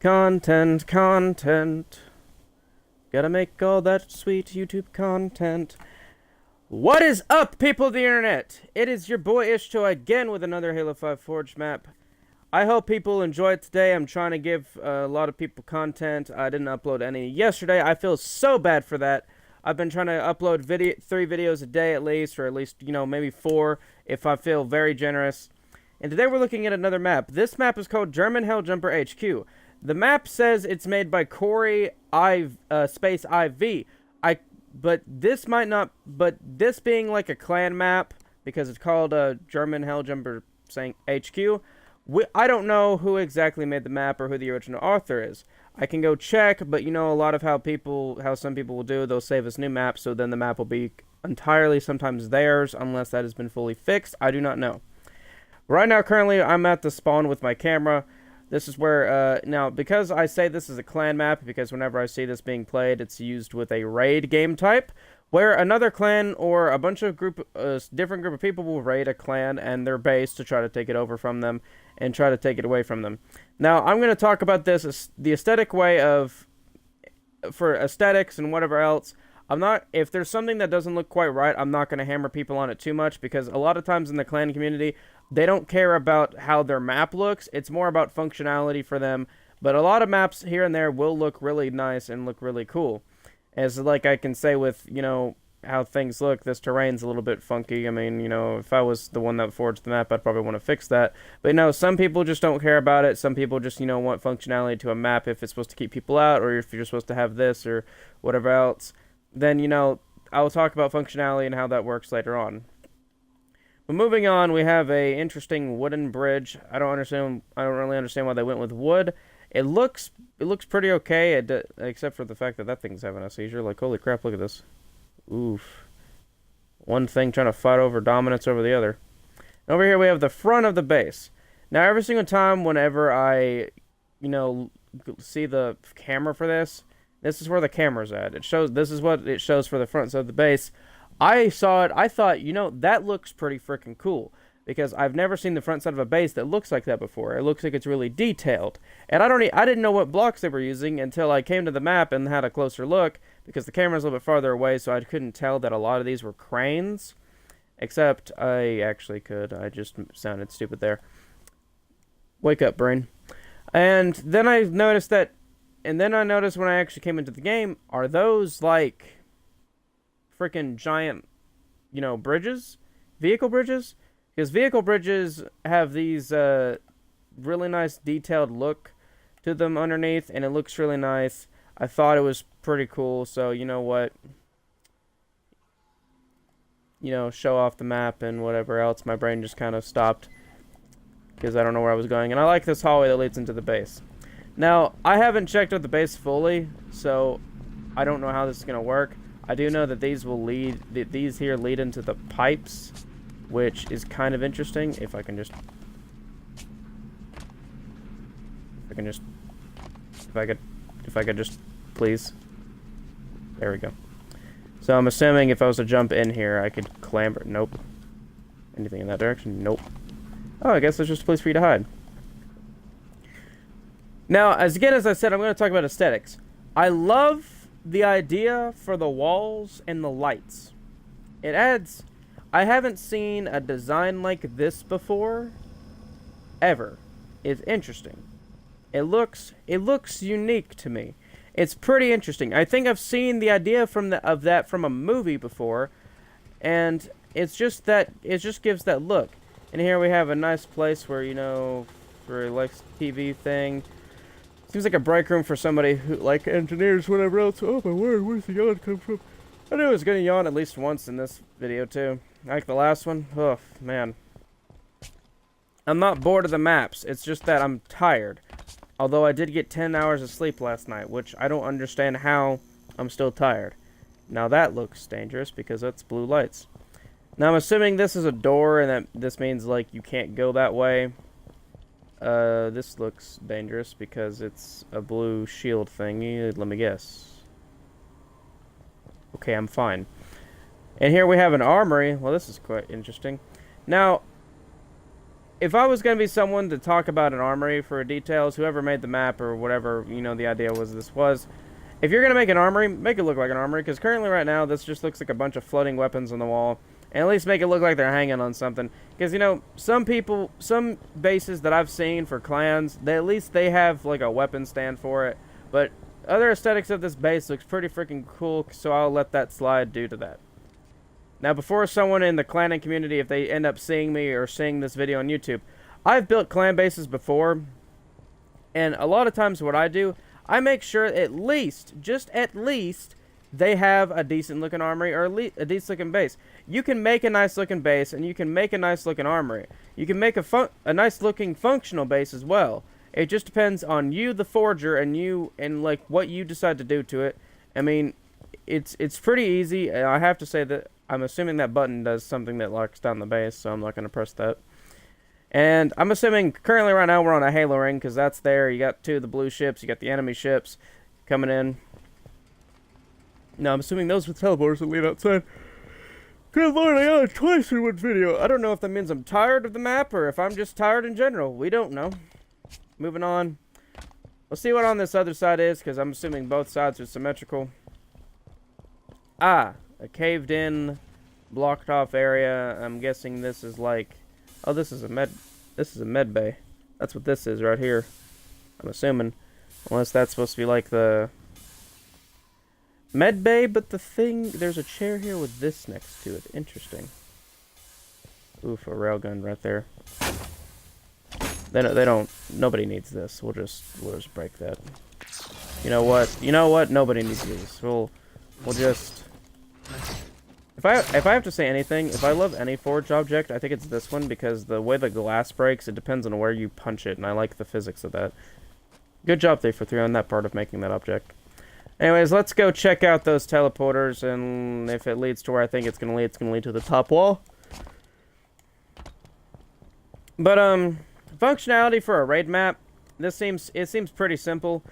Content, content. Gotta make all that sweet YouTube content. What is up, people of the internet? It is your boy Ishto again with another Halo 5 Forge map. I hope people enjoy it today. I'm trying to give a lot of people content. I didn't upload any yesterday. I feel so bad for that. I've been trying to upload 3 videos a day at least, or at least, maybe 4 if I feel very generous. And today we're looking at another map. This map is called German Helljumper HQ. The map says it's made by Kori space IV. But this might not. But this being like a clan map because it's called German Helljumper saying HQ. I don't know who exactly made the map or who the original author is. I can go check, but a lot of how some people will do, they'll save us new maps, so then the map will be entirely sometimes theirs unless that has been fully fixed. I do not know. Right now, currently, I'm at the spawn with my camera. This is where, now, because I say this is a clan map, because whenever I see this being played, it's used with a raid game type, where another clan or a bunch of different group of people will raid a clan and their base to try to take it over from them and try to take it away from them. Now, I'm going to talk about this, the aesthetic way for aesthetics and whatever else. If there's something that doesn't look quite right, I'm not going to hammer people on it too much, because a lot of times in the clan community, they don't care about how their map looks. It's more about functionality for them. But a lot of maps here and there will look really nice and look really cool. As like I can say with, how things look, this terrain's a little bit funky. I mean, if I was the one that forged the map, I'd probably want to fix that. But some people just don't care about it. Some people just, want functionality to a map if it's supposed to keep people out, or if you're supposed to have this or whatever else. Then, I'll talk about functionality and how that works later on. But moving on, we have a interesting wooden bridge. I don't really understand why they went with wood. It looks pretty okay, except for the fact that thing's having a seizure. Like, holy crap, look at this. Oof. One thing trying to fight over dominance over the other. And over here we have the front of the base. Now, every single time whenever I, see the camera for this is where the camera's at. This is what it shows for the front side of the base. I saw it, I thought, that looks pretty freaking cool. Because I've never seen the front side of a base that looks like that before. It looks like it's really detailed. And I didn't know what blocks they were using until I came to the map and had a closer look. Because the camera's a little bit farther away, so I couldn't tell that a lot of these were cranes. Except I actually could. I just sounded stupid there. Wake up, brain. And then I noticed when I actually came into the game, are those like freaking giant, bridges? Vehicle bridges? Because vehicle bridges have these really nice detailed look to them underneath, and it looks really nice. I thought it was pretty cool, so you know what? Show off the map and whatever else. My brain just kind of stopped because I don't know where I was going. And I like this hallway that leads into the base. Now, I haven't checked out the base fully, so I don't know how this is going to work. I do know that these here lead into the pipes, which is kind of interesting. If I could just, please. There we go. So I'm assuming if I was to jump in here, I could clamber. Nope. Anything in that direction? Nope. Oh, I guess there's just a place for you to hide. Now, as I said, I'm going to talk about aesthetics. I love the idea for the walls and the lights. It adds... I haven't seen a design like this before, ever. It's interesting. It looks unique to me. It's pretty interesting. I think I've seen the idea of that from a movie before, and it just gives that look. And here we have a nice place where for like TV thing. Seems like a break room for somebody who like engineers, whatever else. Oh my word, where's the yawn come from? I knew I was gonna yawn at least once in this video too. Like the last one. Oh, man. I'm not bored of the maps. It's just that I'm tired. Although I did get 10 hours of sleep last night, which I don't understand how I'm still tired. Now that looks dangerous because that's blue lights. Now I'm assuming this is a door and that this means like you can't go that way. This looks dangerous because it's a blue shield thingy. Let me guess. Okay, I'm fine. And here we have an armory. Well, this is quite interesting. Now, if I was going to be someone to talk about an armory for details, whoever made the map or whatever, you know, the idea was this was, if you're going to make an armory, make it look like an armory, because currently right now, this just looks like a bunch of floating weapons on the wall, and at least make it look like they're hanging on something, because, you know, some bases that I've seen for clans, at least they have, like, a weapon stand for it, but other aesthetics of this base looks pretty freaking cool, so I'll let that slide due to that. Now, before someone in the clanning community, if they end up seeing me or seeing this video on YouTube, I've built clan bases before, and a lot of times what I do, I make sure at least, just at least, they have a decent looking armory or a decent looking base. You can make a nice looking base, and you can make a nice looking armory. You can make a nice looking functional base as well. It just depends on you, the forger, and you, and like what you decide to do to it. I mean, it's pretty easy. I have to say that I'm assuming that button does something that locks down the base, so I'm not going to press that. And I'm assuming currently right now we're on a Halo ring, because that's there. You got 2 of the blue ships. You got the enemy ships coming in. Now, I'm assuming those with teleporters will lead outside. Good lord, I got it twice in one video. I don't know if that means I'm tired of the map, or if I'm just tired in general. We don't know. Moving on. We'll see what on this other side is, because I'm assuming both sides are symmetrical. Ah, a caved-in, blocked-off area. I'm guessing this is like... Oh, this is a med bay. That's what this is right here. I'm assuming. Unless that's supposed to be like the... med bay, but the thing... There's a chair here with this next to it. Interesting. Oof, a railgun right there. They don't... Nobody needs this. We'll just break that. You know what? You know what? Nobody needs this. We'll just... If I have to say anything, if I love any forged object, I think it's this one, because the way the glass breaks, it depends on where you punch it, and I like the physics of that. Good job, 343, on that part of making that object. Anyways, let's go check out those teleporters, and if it leads to where I think it's gonna lead to the top wall. But functionality for a raid map, it seems pretty simple.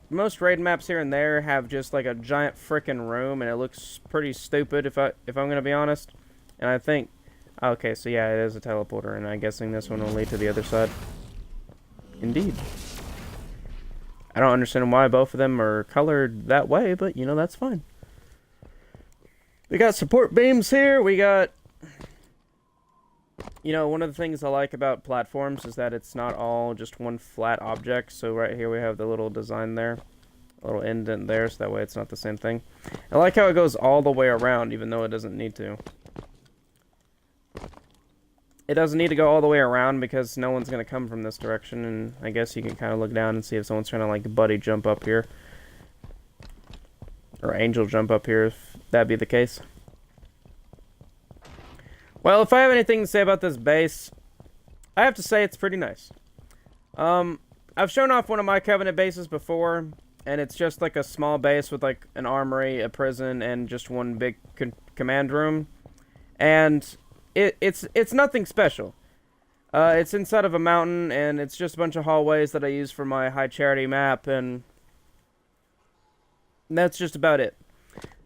Most raid maps here and there have just like a giant frickin' room, and it looks pretty stupid if I'm gonna be honest. And I think, okay, so yeah, it is a teleporter, and I'm guessing this one will lead to the other side. Indeed. I don't understand why both of them are colored that way, but you know, that's fine. We got support beams here. We got, you know, one of the things I like about platforms is that it's not all just one flat object. So right here we have the little design there, a little indent there, so that way it's not the same thing. I like how it goes all the way around, even though it doesn't need to. It doesn't need to go all the way around because no one's going to come from this direction, and I guess you can kind of look down and see if someone's trying to, like, buddy jump up here. Or angel jump up here, if that be the case. Well, if I have anything to say about this base, I have to say it's pretty nice. I've shown off one of my Covenant bases before, and it's just like a small base with like an armory, a prison, and just one big command room. And it's nothing special. It's inside of a mountain, and it's just a bunch of hallways that I use for my high charity map, and that's just about it.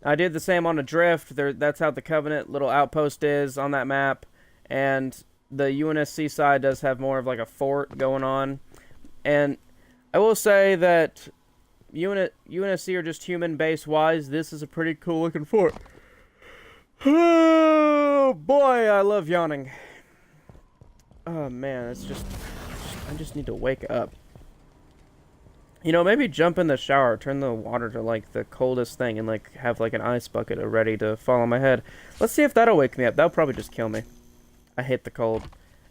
I did the same on a drift. That's how the Covenant little outpost is on that map. And the UNSC side does have more of like a fort going on. And I will say that UNSC are just human base wise. This is a pretty cool looking fort. Oh boy, I love yawning. Oh man, I just need to wake up. You know, maybe jump in the shower, turn the water to, like, the coldest thing, and, like, have, like, an ice bucket ready to fall on my head. Let's see if that'll wake me up. That'll probably just kill me. I hate the cold.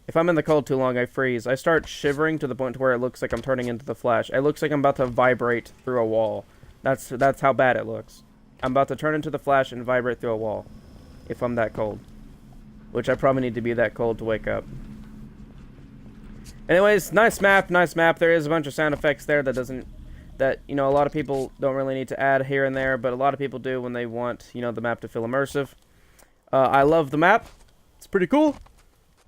If I'm in the cold too long, I freeze. I start shivering to the point where it looks like I'm turning into the Flash. It looks like I'm about to vibrate through a wall. That's how bad it looks. I'm about to turn into the Flash and vibrate through a wall. If I'm that cold. Which I probably need to be that cold to wake up. Anyways, nice map, nice map. There is a bunch of sound effects there that, you know, a lot of people don't really need to add here and there, but a lot of people do when they want, you know, the map to feel immersive. I love the map. It's pretty cool.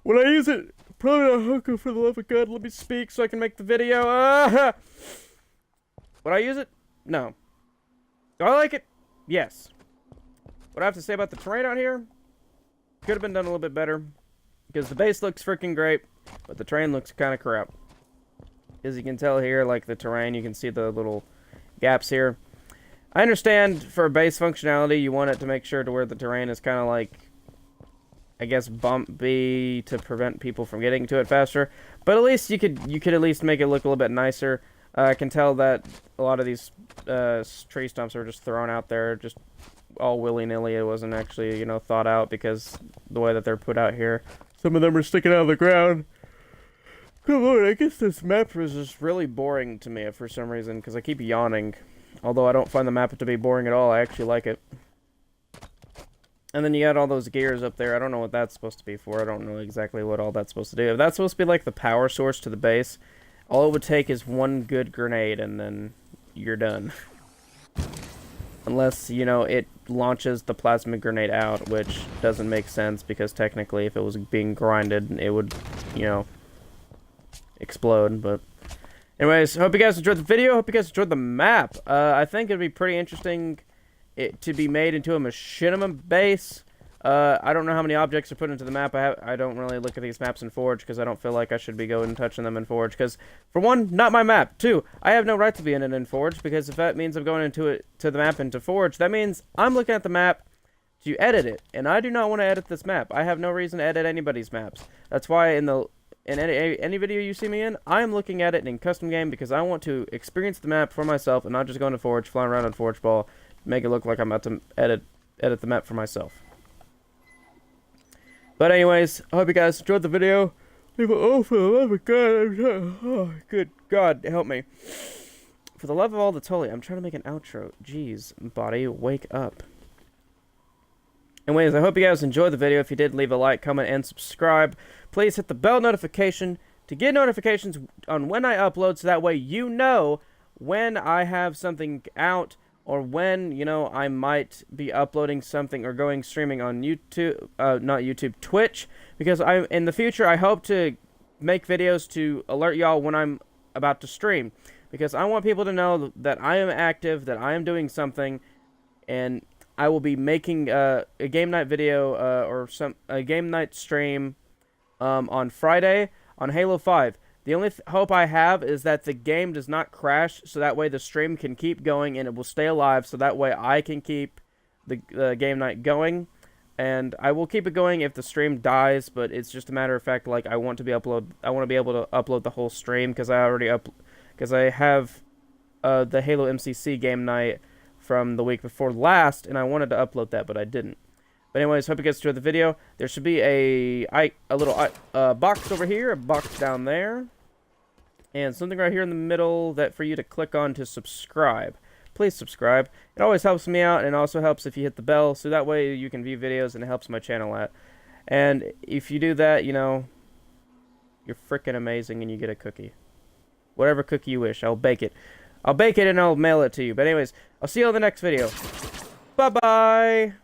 When I use it, probably not hooker for the love of God. Let me speak so I can make the video. Would I use it? No. Do I like it? Yes. What I have to say about the terrain out here? Could have been done a little bit better. Because the base looks freaking great, but the terrain looks kind of crap. As you can tell here, like the terrain, you can see the little gaps here. I understand for base functionality, you want it to make sure to where the terrain is kind of like, I guess, bumpy to prevent people from getting to it faster. But at least you could at least make it look a little bit nicer. I can tell that a lot of these tree stumps are just thrown out there, just all willy-nilly. It wasn't actually, you know, thought out because the way that they're put out here. Some of them are sticking out of the ground. Come on, I guess this map is just really boring to me for some reason, because I keep yawning. Although I don't find the map to be boring at all, I actually like it. And then you got all those gears up there. I don't know what that's supposed to be for. I don't know exactly what all that's supposed to do. If that's supposed to be like the power source to the base, all it would take is one good grenade, and then you're done. Unless, you know, it launches the plasma grenade out, which doesn't make sense, because technically if it was being grinded, it would, you know, explode. But anyways, hope you guys enjoyed the video. Hope you guys enjoyed the map. I think it'd be pretty interesting to be made into a machinima base. I don't know how many objects are put into the map. I don't really look at these maps in Forge because I don't feel like I should be going and touching them in Forge. Because, for one, not my map. Two, I have no right to be in it in Forge, because if that means I'm going to the map into Forge, that means I'm looking at the map to edit it, and I do not want to edit this map. I have no reason to edit anybody's maps. That's why in any video you see me in, I am looking at it in custom game, because I want to experience the map for myself and not just going to Forge, flying around on Forge Ball, make it look like I'm about to edit the map for myself. But anyways, I hope you guys enjoyed the video. Leave a for the love of God. Oh, good God, help me. For the love of all that's holy, I'm trying to make an outro. Jeez, body, wake up. Anyways, I hope you guys enjoyed the video. If you did, leave a like, comment, and subscribe. Please hit the bell notification to get notifications on when I upload, so that way you know when I have something out, or when, you know, I might be uploading something or going streaming on YouTube, not YouTube, Twitch, because in the future, I hope to make videos to alert y'all when I'm about to stream, because I want people to know that I am active, that I am doing something, and I will be making a game night video, or a game night stream, on Friday on Halo 5. The only hope I have is that the game does not crash, so that way the stream can keep going and it will stay alive, so that way I can keep the game night going. And I will keep it going if the stream dies, but it's just a matter of fact, like, I want to be able to upload the whole stream, because I have the Halo MCC game night from the week before last, and I wanted to upload that, but I didn't. But anyways, hope you guys enjoyed the video. There should be a little box over here, a box down there, and something right here in the middle that for you to click on to subscribe. Please subscribe. It always helps me out, and also helps if you hit the bell, so that way you can view videos and it helps my channel out. And if you do that, you know, you're freaking amazing, and you get a cookie. Whatever cookie you wish, I'll bake it. I'll bake it and I'll mail it to you. But anyways, I'll see you on the next video. Bye-bye!